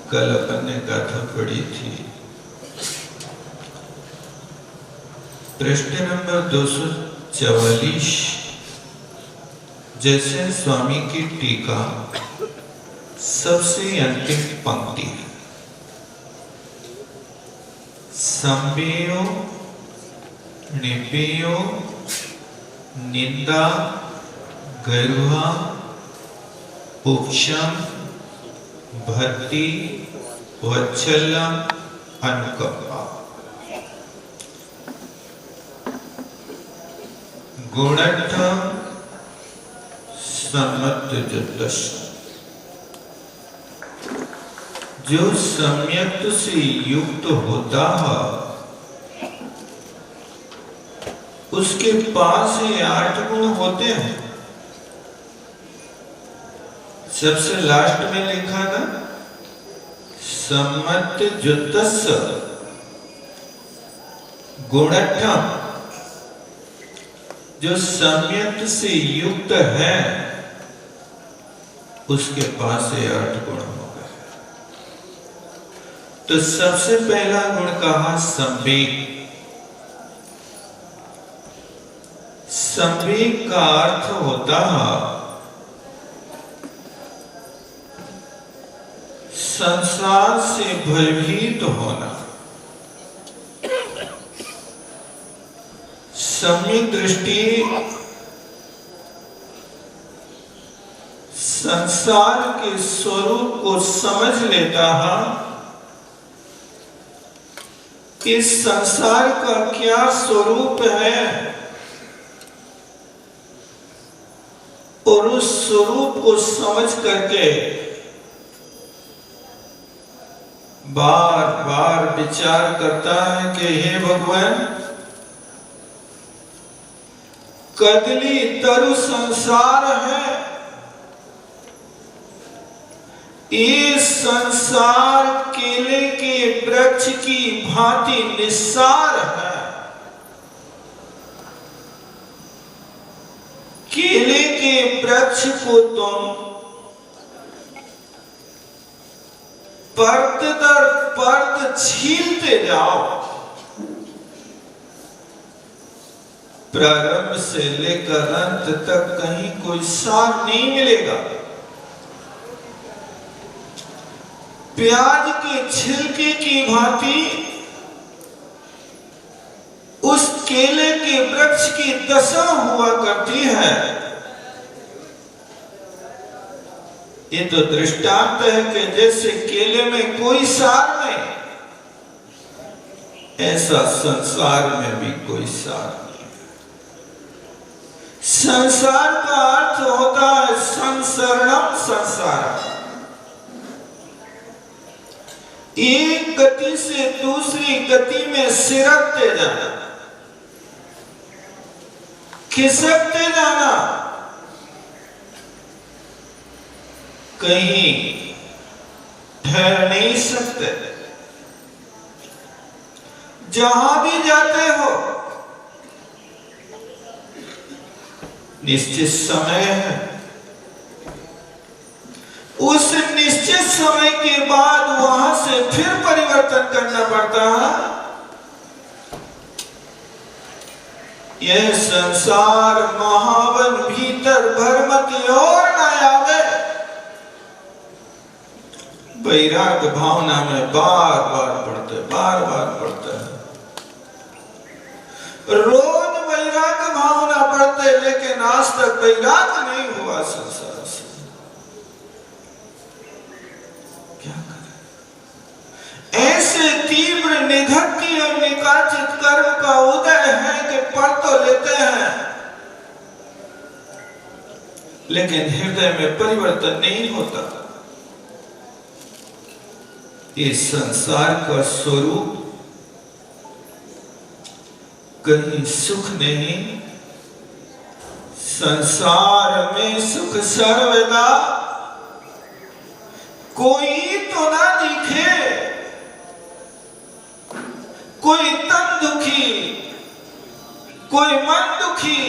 कल अपन ने गाथा पढ़ी थी, पृष्ठ नंबर 244। जैसे स्वामी की टीका सबसे अंतिम पंक्ति है, संबेयो निपेयो निंदा गर्वा उपशम भक्ति वत्सल्यम अनुकंपा। गुणठ सम्मत जुतस, जो सम्यक से युक्त होता है उसके पास ये 8 गुण होते हैं। सबसे लास्ट में लिखा ना, सम्मत जुतस गुणठम, जो सम्यक से युक्त है उसके पास ये 8 गुण हो गए। तो सबसे पहला गुण कहा संवेग। संवेग का अर्थ होता है संसार से भयभीत होना। सम्यक दृष्टि संसार के स्वरूप को समझ लेता है। इस संसार का क्या स्वरूप है और उस स्वरूप को समझ करके बार बार विचार करता है कि हे भगवान, कदली तरु संसार है, ये संसार केले के वृक्ष की भांति निस्सार है। केले के वृक्ष को तुम परत दर परत छीलते जाओ, प्रारंभ से लेकर अंत तक कहीं कोई सार नहीं मिलेगा। प्याज के छिलके की भांति उस केले के वृक्ष की दशा हुआ करती है। ये तो दृष्टांत है कि जैसे केले में कोई सार नहीं, ऐसा संसार में भी कोई सार नहीं। संसार का अर्थ होता है संसरणम संसार, एक गति से दूसरी गति में सिरकते जाना, खिसकते जाना, कहीं ठहर नहीं सकते। जहां भी जाते हो निश्चित समय है, उस निश्चित समय के बाद वहां से फिर परिवर्तन करना पड़ता है। यह संसार महावन भीतर भरमति और न आवे, वैराग्य भावना में बार बार पढ़ते हैं। रोज वैराग्य भावना पढ़ते, लेकिन आज तक वैराग्य नहीं हुआ संसार से। क्या करें? ऐसे तीव्र निधक्की और निकाचित कर्म का उदय है कि पढ़ तो लेते हैं, लेकिन हृदय में परिवर्तन नहीं होता। इस संसार का स्वरूप कहीं सुख नहीं, संसार में सुख सर्वदा कोई तो ना दिखे, कोई तन दुखी, कोई मन दुखी,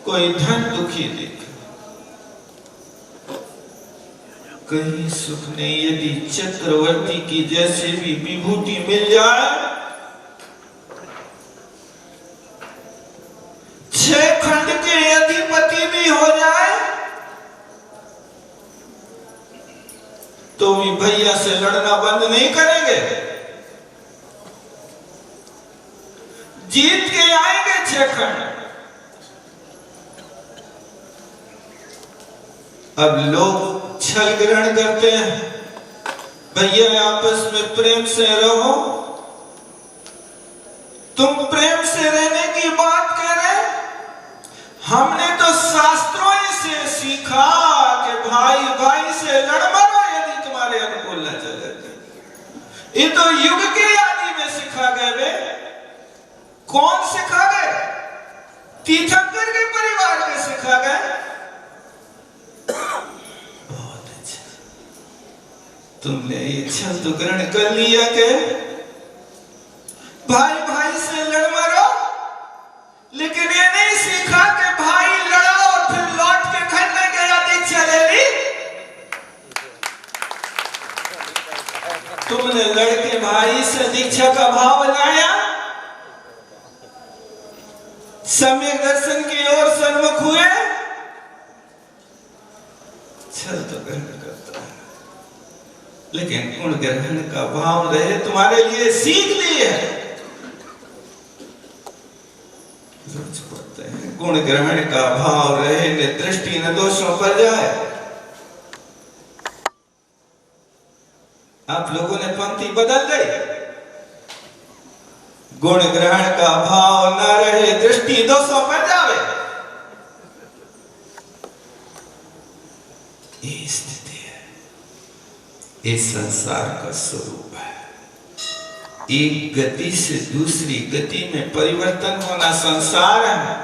कोई धन दुखी दिखे। कहीं सुख नहीं। यदि चक्रवर्ती की जैसे भी विभूति मिल जाए, 6 खंड के अधिपति भी हो जाए, तो भी भैया से लड़ना बंद नहीं करेंगे। जीत के आएंगे 6 खंड। अब लोग छल ग्रहण करते हैं, भैया आपस में प्रेम से रहो। तुम प्रेम से रहने की बात कह रहे, हमने तो शास्त्रों से सीखा कि भाई भाई से लड़ मरो यदि तुम्हारे अनुकूल न चले। ये तो युग के आदि में सिखा गए। वे कौन सिखा गए? तीर्थंकर के परिवार में सिखा गए। बहुत अच्छा, तुमने ये छल तो ग्रहण कर लिया कि भाई भाई से लड़ मरो, लेकिन ये नहीं सीखा कि भाई लड़ा और फिर लौट के घर में गया दीक्षा ले ली। तुमने लड़के भाई से दीक्षा का भाव लाया, सम्यक दर्शन की ओर सन्मुख हुए। छल तो ग्रहण करता है, लेकिन गुण ग्रहण का भाव रहे तुम्हारे लिए सीख ली है। रोज पढ़ते हैं, गुण ग्रहण का भाव रहे, न दृष्टि न दोषों पर जाए। आप लोगों ने पंक्ति बदल गई। गुण ग्रहण का भाव न रहे, दृष्टि दोषों पर जावे। ये स्थिति है, इस संसार का स्वरूप है। एक गति से दूसरी गति में परिवर्तन होना संसार है,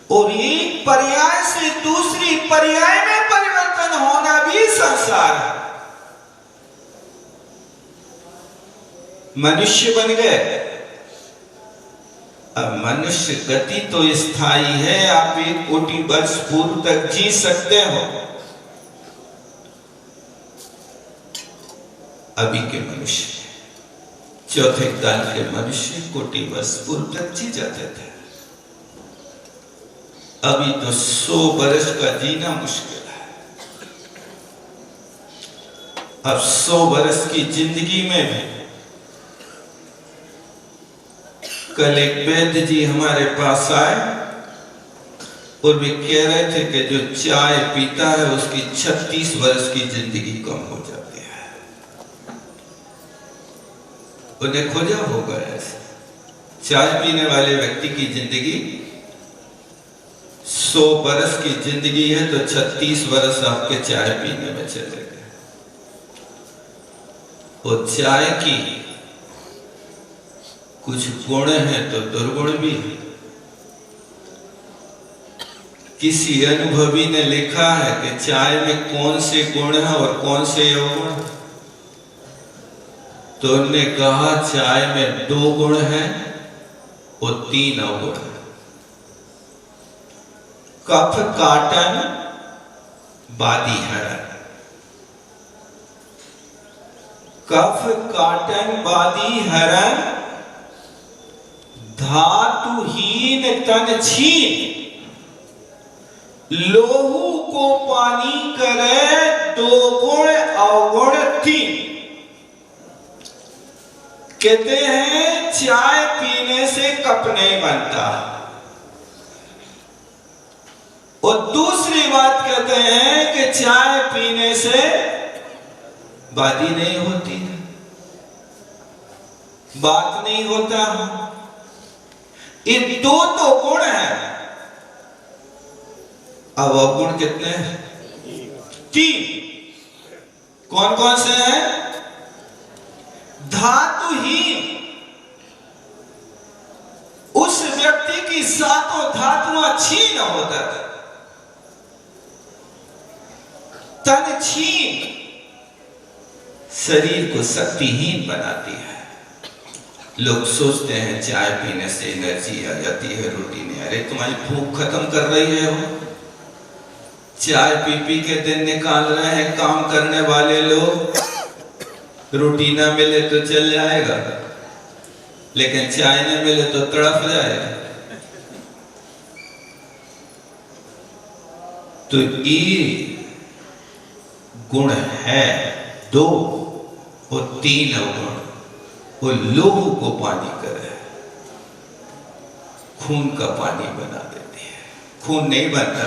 और एक पर्याय से दूसरी पर्याय में परिवर्तन होना भी संसार है। मनुष्य बन गए, अब मनुष्य गति तो स्थायी है। आप 1 कोटि वर्ष पूर्व तक जी सकते हो। अभी के मनुष्य, चौथे काल के मनुष्य कोटि वर्ष पूर्व तक जी जाते थे। अभी तो 100 वर्ष का जीना मुश्किल है। अब 100 वर्ष की जिंदगी में भी, कल एक वैद्य जी हमारे पास आए और वे कह रहे थे कि जो चाय पीता है उसकी 36 वर्ष की जिंदगी कम हो जाती है। उन्हें खोजा होगा ऐसे, चाय पीने वाले व्यक्ति की जिंदगी 100 वर्ष की जिंदगी है, तो 36 वर्ष आपके चाय पीने में चले गए। और चाय की कुछ गुण है तो दुर्गुण भी है। किसी अनुभवी ने लिखा है कि चाय में कौन से गुण है और कौन से अवगुण। तो उन्होंने कहा चाय में 2 गुण हैं और 3 अवगुण है। कफ काटन बादी हरण। कफ काटन बादी हरण, धातुहीन तन छीन, लोहू को पानी करे, 2 गुण अवगुण 3। कहते हैं चाय पीने से कफ नहीं बनता, और दूसरी बात कहते हैं कि चाय पीने से बादी नहीं होती, बात नहीं होता। ये 2 तो गुण हैं। अब अवगुण कितने हैं? 3। कौन कौन से हैं? धातुहीन, उस व्यक्ति की 7 धातुआं छीन होता था। तन छीन, शरीर को शक्तिहीन बनाती है। लोग सोचते हैं चाय पीने से एनर्जी आ जाती है, रोटी नहीं। अरे तुम्हारी भूख खत्म कर रही है वो। चाय पी पी के दिन निकाल रहे हैं काम करने वाले लोग। रोटी ना मिले तो चल जाएगा, लेकिन चाय न मिले तो तड़प जाएगा। तो ये गुण है दो और तीन अवगुण। वो लोगों को पानी करे, खून का पानी बना देती है। खून नहीं बनता,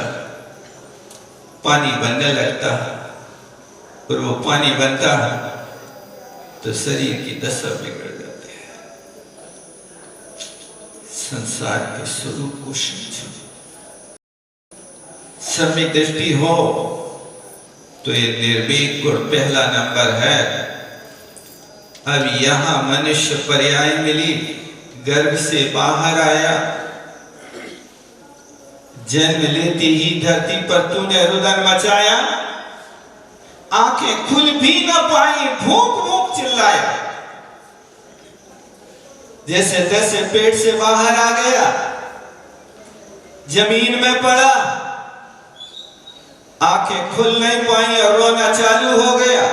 पानी बनने लगता है, और वो पानी बनता है तो शरीर की दशा बिगड़ जाती है। संसार के स्वरूप को समझो। सम्यक दृष्टि हो तो ये निर्भीक गुण पहला नंबर है। अब यहां मनुष्य पर्याय मिली, गर्भ से बाहर आया, जन्म लेते ही धरती पर तूने रुदन मचाया, आंखें खुल भी न पाई, भूख भूख चिल्लाया। जैसे तैसे पेट से बाहर आ गया, जमीन में पड़ा, आंखें खुल नहीं पाई और रोना चालू हो गया।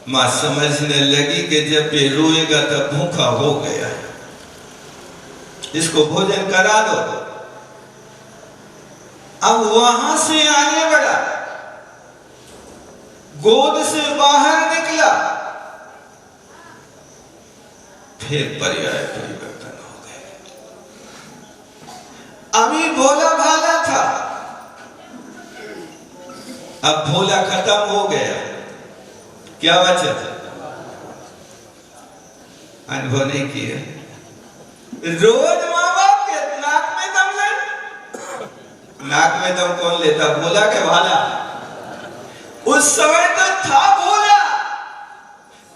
मां समझने लगी कि जब ये रोएगा तब भूखा हो गया, इसको भोजन करा दो। अब वहां से आगे बढ़ा, गोद से बाहर निकला, फिर पर्याय परिवर्तन हो गए। अभी भोला भाला था, अब भोला खत्म हो गया, क्या बचा? अनुभव नहीं किया। रोज माँ बाप के नाक में दम ले, नाक में दम कौन लेता? भोला के भाला? उस समय तो था भोला,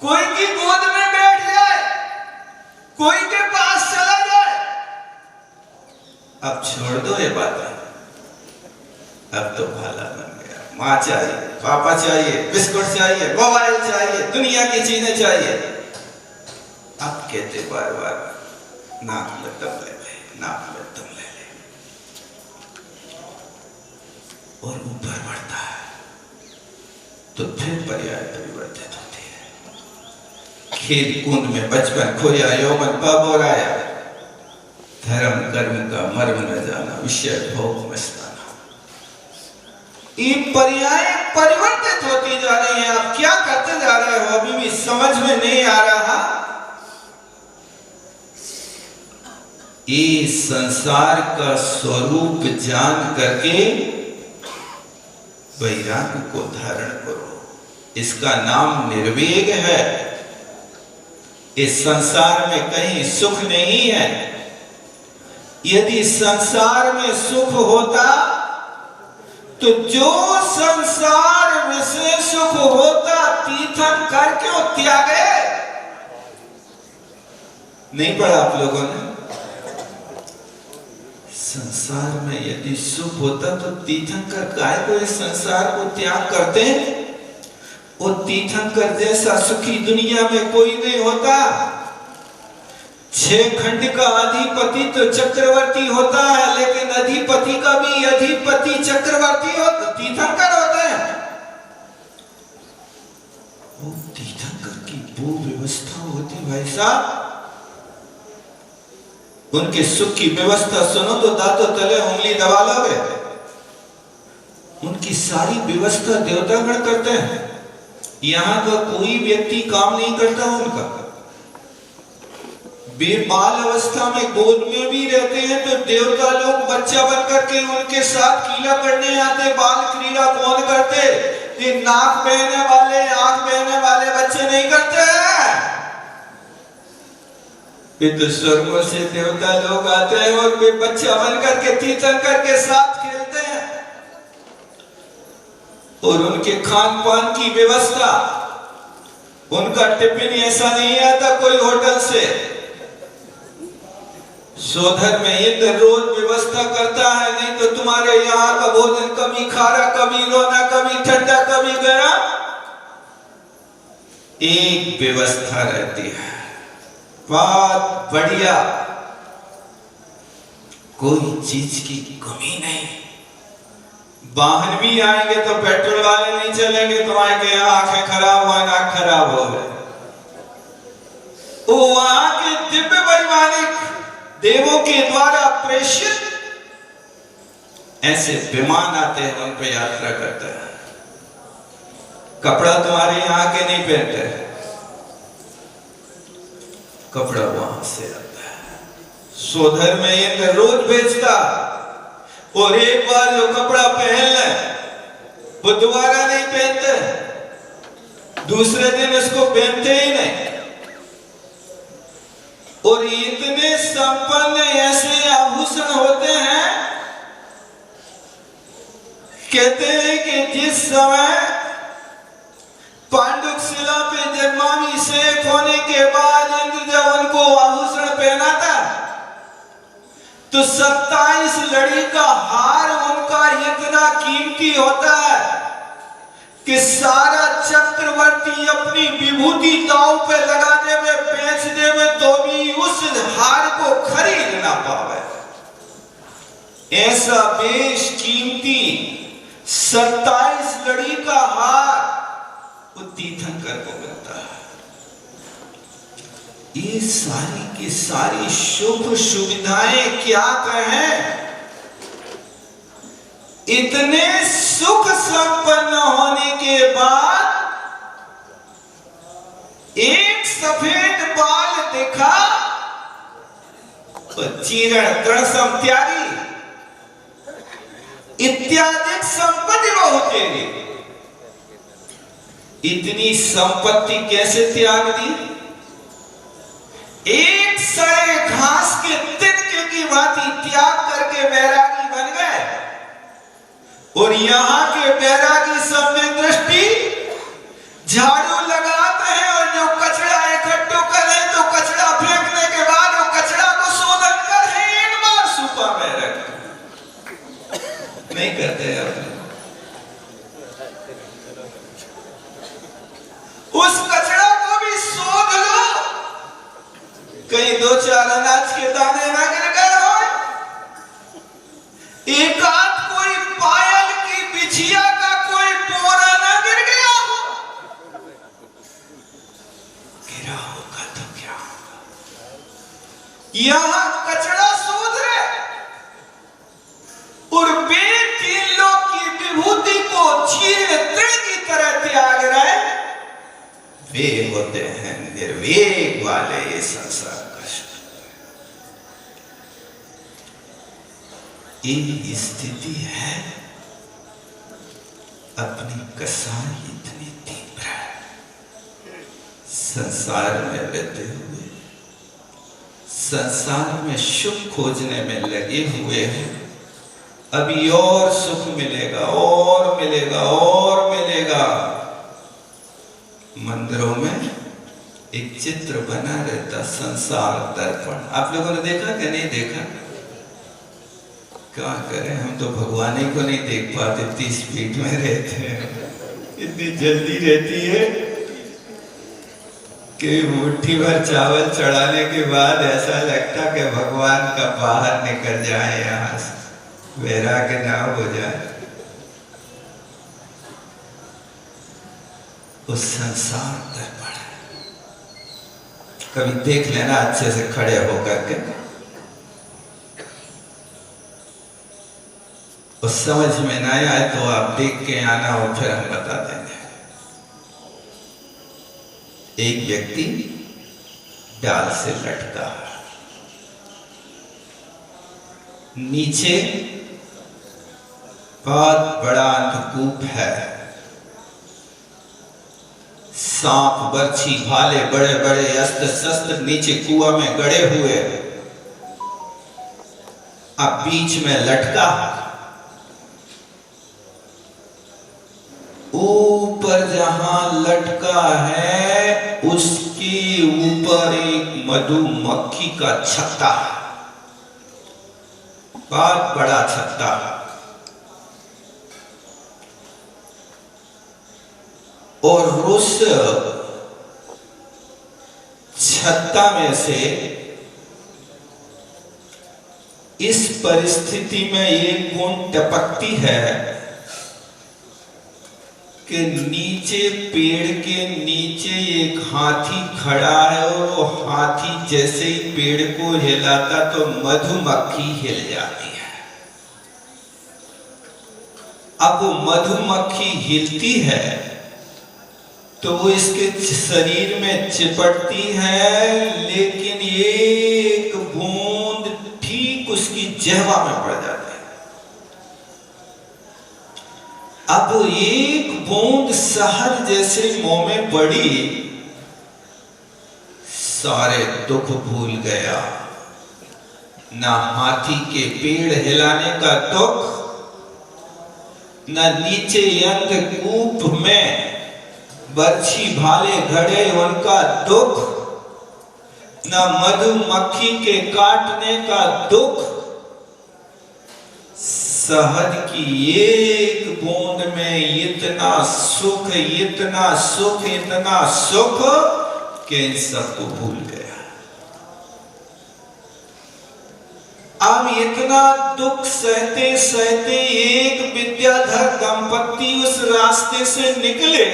कोई की गोद में बैठ जाए, कोई के पास चला जाए। अब छोड़ दो ये बातें, अब तो भाला बन गया। माँ चाहिए, पापा चाहिए, बिस्कुट चाहिए, मोबाइल चाहिए, दुनिया की चीजें चाहिए। अब कहते बार बार नाक में दम ले ले, नाक में दम ले ले, और ऊपर बढ़ता है तो फिर पर्याय परिवर्तित होती है। खेल कूद में बचपन खोया, यौवन पाप और आया, धर्म कर्म का मर्म न जाना, विषय भोग मस्ताना। ये पर्याय परिवर्तित होती जा रही है। आप क्या करते जा रहे हो अभी भी समझ में नहीं आ रहा। ये संसार का स्वरूप जान करके वैराग्य को धारण करो। इसका नाम निर्वेग है। इस संसार में कहीं सुख नहीं है। यदि संसार में सुख होता तो जो संसार में से सुख होता तीर्थन करके वो त्यागे। नहीं पढ़ा आप लोगों ने? संसार में यदि सुख होता तो तीर्थंकर काय को इस संसार को त्याग करते? वो तीर्थंकर जैसा सुखी दुनिया में कोई नहीं होता। 6 खंड का अधिपति तो चक्रवर्ती होता है, लेकिन अधिपति का भी अधिपति चक्रवर्ती होता, तीर्थंकर होते हैं। वो तीर्थंकर की वो व्यवस्था होती भाई साहब। उनके सुख की व्यवस्था सुनो तो दांतों तले उंगली दबा लोगे। उनकी सारी व्यवस्था देवतागण करते हैं। यहां का कोई व्यक्ति काम नहीं करता उनका। वे बाल अवस्था में गोद में भी रहते हैं तो देवता लोग बच्चा बन करके उनके साथ कीला करने आते। बाल क्रीड़ा कौन करते? ये नाक बहने वाले, आंख बहने वाले बच्चे नहीं करते हैं। ये तो स्वर्गों से देवता लोग आते हैं और वे बच्चा बन करके तीर्थंकर के साथ खेलते हैं। और उनके खान पान की व्यवस्था, उनका टिफिन ऐसा नहीं आता कोई होटल से। सोधर में इंद्र रोज व्यवस्था करता है, नहीं तो तुम्हारे यहाँ का भोजन कभी खारा, कभी रोना, कभी ठंडा, कभी गर्म। एक व्यवस्था रहती है, बहुत बढ़िया, कोई चीज की कमी नहीं। वाहन भी आएंगे तो पेट्रोल वाले नहीं चलेंगे, तुम्हारे के यहाँ आंखें खराब हुआ, नाक खराब हो गए। वो वहां के दिव्य वैमानिक देवों के द्वारा प्रेषित ऐसे विमान आते हैं, उन पर यात्रा करते हैं। कपड़ा तुम्हारे यहाँ के नहीं पहनते, कपड़ा वहां से आता है। सोधर में इंद्र रोज बेचता, और एक बार जो कपड़ा पहन ले वो दोबारा नहीं पहनते, दूसरे दिन इसको पहनते ही नहीं। और इतने संपन्न ऐसे आभूषण होते हैं, कहते हैं कि जिस समय पांडुक शिला पे जन्माभिषेक होने के बाद इंद्र जब उनको आभूषण पहना था, तो 27 लड़ी का हार उनका इतना कीमती होता है कि सारा चक्रवर्ती अपनी विभूति दांव पे लगा देवे, बेच देवे, तो भी उस हार को खरीद ना पावे। ऐसा बेश कीमती 27 लड़ी का हार तीर्थंकर को मिलता है। ये सारी की सारी शुभ सुविधाएं क्या कहें, इतने सुख संपन्न होने के बाद एक सफेद बाल दिखा तो चीरण तृणसम त्यागी इत्यादि संपत्ति बहुतेरी। इतनी संपत्ति कैसे त्याग दी? एक सड़े घास के तिनके की भांति त्याग करके बैरागी बन गए। और यहां के बैरागी सब में दृष्टि झाड़ू लगाते हैं, और जो कचरा इकट्ठा करे तो कचरा फेंकने के बाद वो कचरा को शोधन कर एक बार सुपा में रख नहीं करते अपने। उस कचरा को भी शोध लो, कहीं 2-4 अनाज के दाने ना गिर गए हो, एक आध कोई पायल की बिछिया का कोई पोरा ना गिर गया हो। गिरा होगा तो क्या होगा? यहां कचरा शोध रहे और वे 3 लोग की विभूति को छीन तृण की तरह त्याग रहे, वे होते हैं निर्वेग वाले ये संसार का। ये स्थिति है, अपनी कसाई इतनी तीव्र है। संसार में रहते हुए संसार में सुख खोजने में लगे हुए हैं। अभी और सुख मिलेगा, और मिलेगा, और मिलेगा। मंदिरों में एक चित्र बना रहता, संसार दर्पण। आप लोगों ने देखा कि नहीं देखा? क्या करें, हम तो भगवान ही को नहीं देख पाते, 30 फीट में रहते हैं। इतनी जल्दी रहती है कि मुट्ठी भर चावल चढ़ाने के बाद ऐसा लगता कि भगवान का बाहर निकल जाए, यहाँ से वैराग्य ना हो जाए। उस संसार दर्पण कभी देख लेना अच्छे से खड़े होकर के, उस समझ में ना आए तो आप देख के आना और फिर हम बता देंगे। एक व्यक्ति डाल से लटका, नीचे बहुत बड़ा अंधकूप है, सांप, बर्छी, भाले, बड़े बड़े अस्त्र शस्त्र नीचे कुआं में गड़े हुए। अब बीच में लटका, ऊपर जहां लटका है उसके ऊपर एक मधुमक्खी का छत्ता, बहुत बड़ा छत्ता। और उस छत्ता में से इस परिस्थिति में एक बूंद टपकती है कि नीचे पेड़ के नीचे एक हाथी खड़ा है और वो हाथी जैसे ही पेड़ को हिलाता तो मधुमक्खी हिल जाती है। अब वो मधुमक्खी हिलती है तो वो इसके शरीर में चिपटती है, लेकिन एक बूंद ठीक उसकी जिह्वा में पड़ जाती है। अब एक बूंद शहद जैसे मुंह में पड़ी, सारे दुख भूल गया। ना हाथी के पेड़ हिलाने का दुख, ना नीचे अंधकूप में बर्छी भाले घड़े उनका दुख, ना मधुमक्खी के काटने का दुख। शहद की एक बूंद में इतना सुख, इतना सुख, इतना सुख कि इन सबको भूल गया। अब इतना दुख सहते सहते एक विद्याधर दंपत्ति उस रास्ते से निकले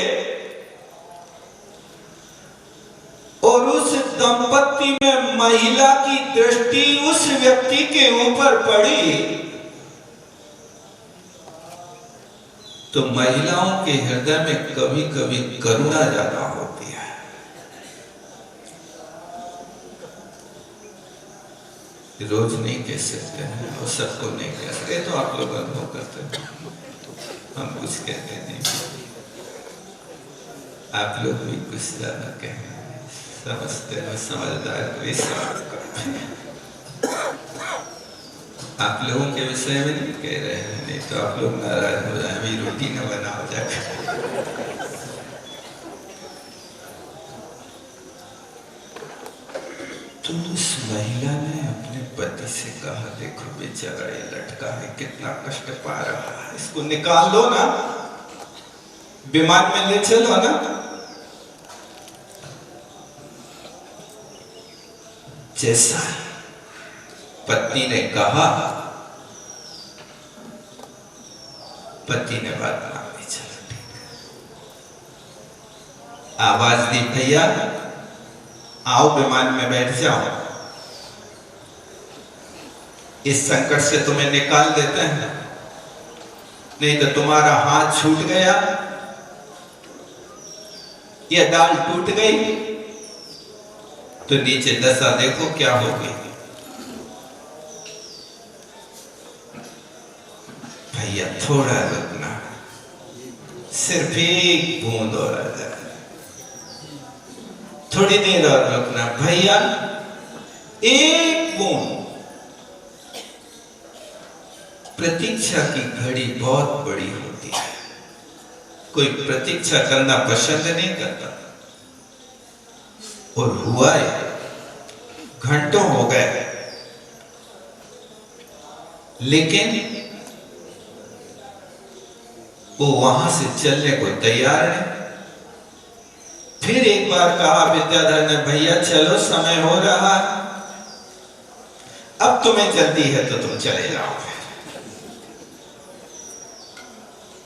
और उस दंपत्ति में महिला की दृष्टि उस व्यक्ति के ऊपर पड़ी तो महिलाओं के हृदय में कभी कभी करुणा ज्यादा होती है। रोज नहीं कह सकते हैं और सबको नहीं कह सकते, तो आप लोग अनुभव करते हैं, हम कुछ कहते नहीं। आप लोग भी कुछ ज्यादा कहें, समझते हो, समझदार कोई समझ करते। आप लोगों के विषय में नहीं कह रहे हैं, नहीं तो आप लोग नाराज हो जाए, अभी रोटी न बनाओ जाकर। तो उस महिला ने अपने पति से कहा, देखो बेचारा ये लटका है, कितना कष्ट पा रहा है, इसको निकाल दो ना, विमान में ले चलो ना। जैसा पत्नी ने कहा, पति ने बात मान ली। चलो ठीक है, आवाज दी, भैया आओ विमान में बैठ जाओ, इस संकट से तुम्हें निकाल देते हैं, नहीं तो तुम्हारा हाथ छूट गया, यह डाल टूट गई तो नीचे दशा देखो क्या होगी। भैया थोड़ा रुकना, सिर्फ एक बूंद और आ जाए, थोड़ी देर और रुकना भैया, एक बूंद। प्रतीक्षा की घड़ी बहुत बड़ी होती है, कोई प्रतीक्षा करना पसंद नहीं करता। और हुआ है, घंटों हो गए, लेकिन वो वहां से चलने को तैयार है। फिर एक बार कहा विद्याधर ने, भैया चलो समय हो रहा है, अब तुम्हें जल्दी है तो तुम चले जाओ।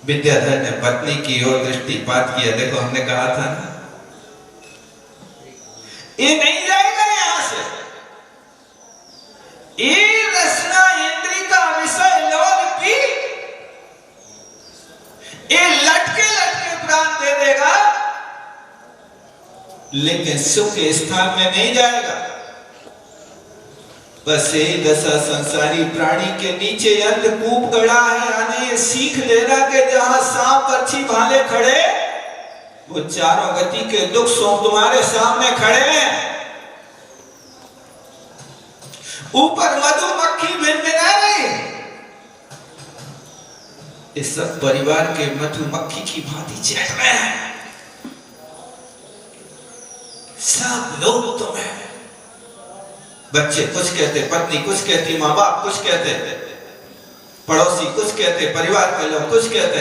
विद्याधर ने पत्नी की ओर दृष्टिपात किया, देखो हमने कहा था ना, ये नहीं जाएगा यहां से, ये रसना इंद्री का विषय लोग भी ये लटके लटके प्राण दे देगा, लेकिन सुख के स्थान में नहीं जाएगा। बस यही दशा संसारी प्राणी के नीचे अंधकूप गड़ा है, यानी ये सीख लेना कि जहां सांप बर्छी भाले खड़े, वो चारों गति के दुख सो तुम्हारे सामने खड़े हैं। ऊपर मधुमक्खी भिनभिना रही, इस सब परिवार के मधुमक्खी की भांति चहक रहे हैं। सब लोग तुम्हें, बच्चे कुछ कहते, पत्नी कुछ कहती, माँ बाप कुछ कहते, पड़ोसी कुछ कहते, परिवार के लोग कुछ कहते,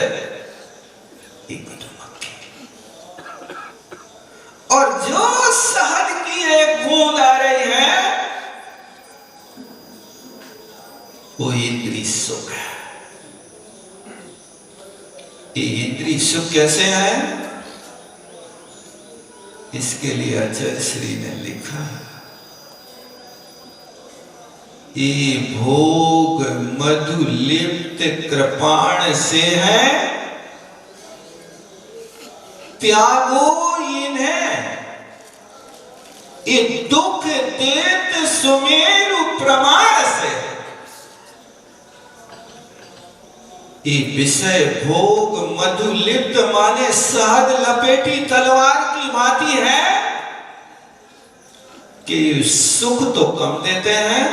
और जो शहद की एक बूंद आ रही है वो इंद्री सुख है। ये इंद्री ये सुख कैसे है? इसके लिए आचार्य श्री ने लिखा, ये भोग मधु लिप्त कृपाण से है, त्यागो इन्हें, ये दुख देत सुमेरु प्रमाण से। ये विषय भोग मधु लिप्त माने शहद लपेटी तलवार की भांति है कि सुख तो कम देते हैं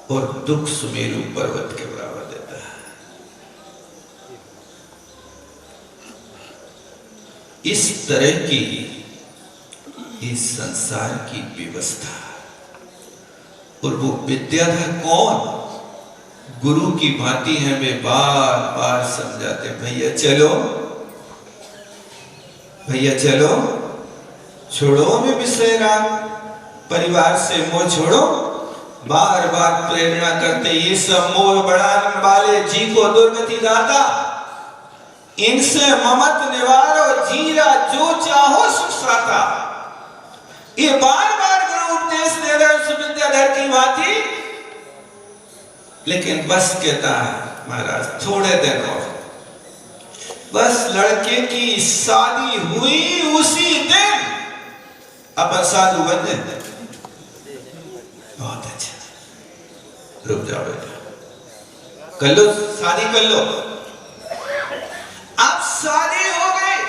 और दुख सुमेरु पर्वत के बराबर देता है। इस तरह की इस संसार की व्यवस्था, और वो विद्याधर कौन? गुरु की भांति हमें बार बार समझाते, भैया चलो, भैया चलो, छोड़ो हमें विषय राग, परिवार से मोह छोड़ो, बार बार प्रेरणा करते, ये सब मोह बढ़ाने वाले जी को दुर्गति दाता, इनसे ममत निवारो, जीरा जो चाहो सुख साता। ये बार बार गुरु उपदेश दे रहे विद्याधर की भांति, लेकिन बस कहता है महाराज थोड़े दिन और, बस लड़के की शादी हुई उसी दिन अपन साधु बन जाए। बहुत अच्छा, रुक जाओ बेटा, कर लो शादी, कर लो। अब शादी हो गई,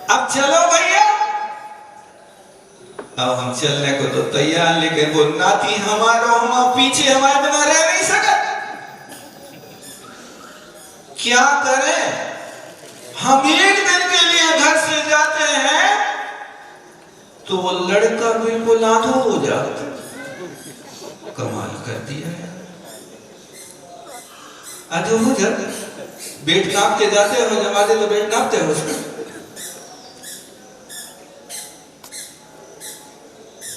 अब चलो भैया, अब हम चलने को तो तैयार, लेकिन वो नाती हमारा, हम पीछे हमारे बिना रह नहीं सकते। क्या करें? हम एक दिन के लिए घर से जाते हैं तो वो लड़का बिल्कुल आधा हो जाता। कमाल कर दिया है, आधा हो जाता, बेट नाप के जाते हो, जमा दे तो बेट नापते हो उसका।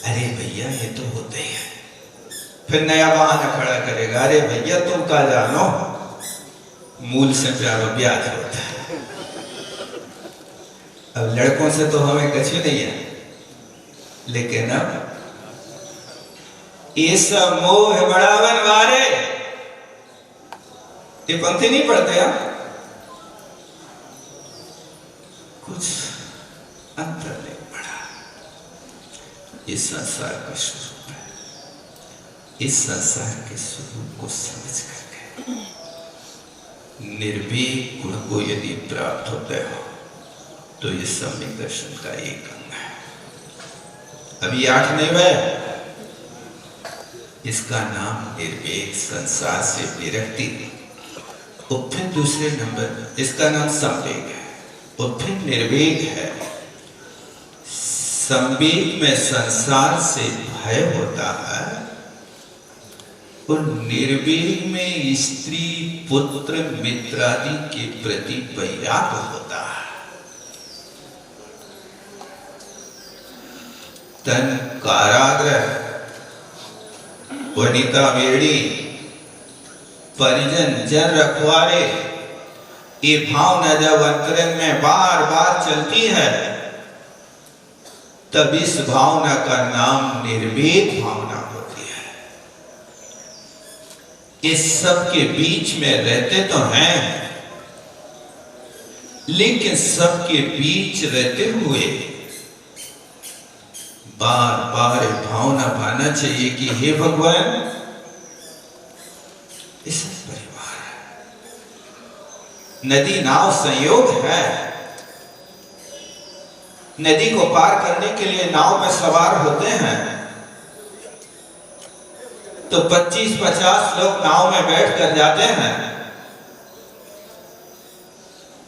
अरे भैया ये तो होते ही है, फिर नया बहाना खड़ा करेगा, अरे भैया तुम का जानो, मूल से प्यार ब्याज होता है। अब लड़कों से तो हमें कुछ नहीं है, लेकिन अब ये सब मोह बढ़ावन वाले, ये पंक्ति नहीं पढ़ते आप, कुछ अंतर नहीं पड़ा। इस संसार का स्वरूप है, इस संसार के स्वरूप को समझ करके निर्भीक गुण को यदि प्राप्त होते हो तो ये सम्यक दर्शन का एक अंग है। अभी 8 नहीं है, इसका नाम निर्भीक, संसार से विरक्ति। और फिर दूसरे नंबर इसका नाम संवेग है, और फिर निर्वेग है। संवेग में संसार से भय होता है, और निर्वेग में स्त्री पुत्र मित्रादि के प्रति वैराग्य होता है। तन कारागृह, वनिता वेड़ी, परिजन जन रखवारे, ये भावना जब अंतरंग में बार बार चलती है, तब इस भावना का नाम निर्वेद भावना होती है। इस सब के बीच में रहते तो हैं, लेकिन सबके बीच रहते हुए बार बार भावना पाना चाहिए कि हे भगवान, इस परिवार है, नदी नाव संयोग है, नदी को पार करने के लिए नाव में सवार होते हैं, तो 25-50 लोग नाव में बैठ कर जाते हैं,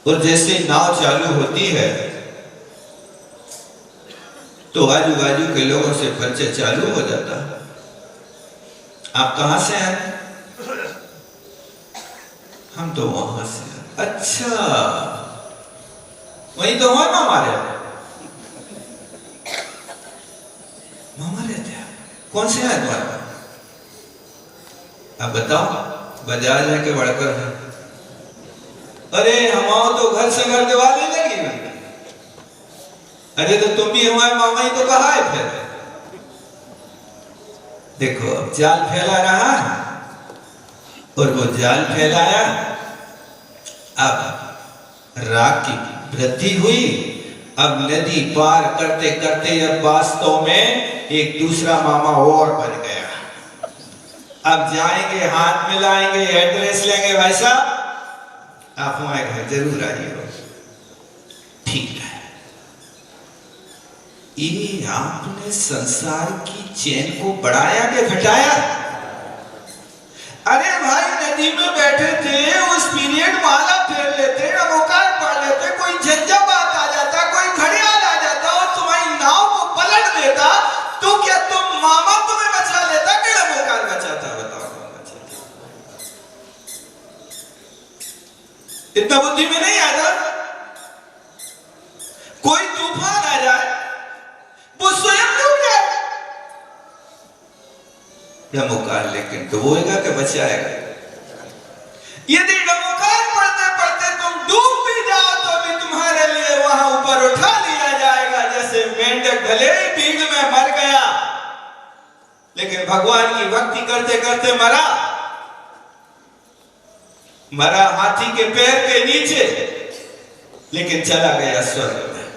और जैसे नाव चालू होती है तो आजू बाजू के लोगों से परिचय चालू हो जाता है। आप कहां से हैं? हम तो वहां से हैं। अच्छा, वही तो है मामा रहते, मामा रहते हैं। कौन से हैं तुम्हारे? आप बताओ। बाजार जाके बढ़कर है। अरे हमाओ तो घर से घर दिवाली लगी हुई। अरे तो तुम भी हमारे मामा ही तो कहा है फिर। देखो अब जाल फैला रहा है और वो जाल फैलाया, अब राग की वृद्धि हुई। अब नदी पार करते करते अब वास्तव में एक दूसरा मामा और बन गया। अब जाएंगे, हाथ मिलाएंगे, एड्रेस लेंगे, भाई साहब आप हमारे घर जरूर आइए। ठीक है, ये आपने संसार की चैन को बढ़ाया कि घटाया? अरे भाई नदी में बैठे थे, उस पीरियड माला फेर लेते, नमोकार पढ़ लेते, कोई झंझा बात आ जाता, कोई घड़ियाल आ जाता और तुम्हारी नाव को पलट देता, तो क्या तुम मामा तुम्हें बचा लेता कि नमोकार बचाता? बताओ कौन बचाता? इतना बुद्धि में नहीं आता। कोई तूफान आ जाए, वो स्वयं डूब जाए, नमोकार लेकिन डुबोएगा कि बचाएगा? यदि नमोकार पढ़ते पढ़ते तुम डूब भी जाओ तो भी तुम्हारे लिए वहां ऊपर उठा लिया जाएगा। जैसे मेंढक भले ही भीड़ में मर गया, लेकिन भगवान की भक्ति करते करते मरा हाथी के पैर के नीचे, लेकिन चला गया स्वर्ग में।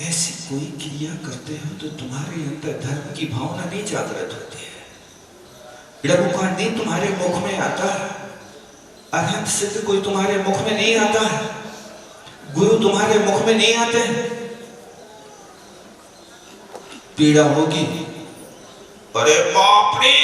ऐसी कोई क्रिया करते हो तो तुम्हारे अंदर धर्म की भावना नहीं जागृत होती है। नमोकार नहीं तुम्हारे मुख में आता है, अरहंत सिद्ध कोई तुम्हारे मुख में नहीं आता है, गुरु तुम्हारे मुख में नहीं आते हैं। पीड़ा होगी, अरे बाप रे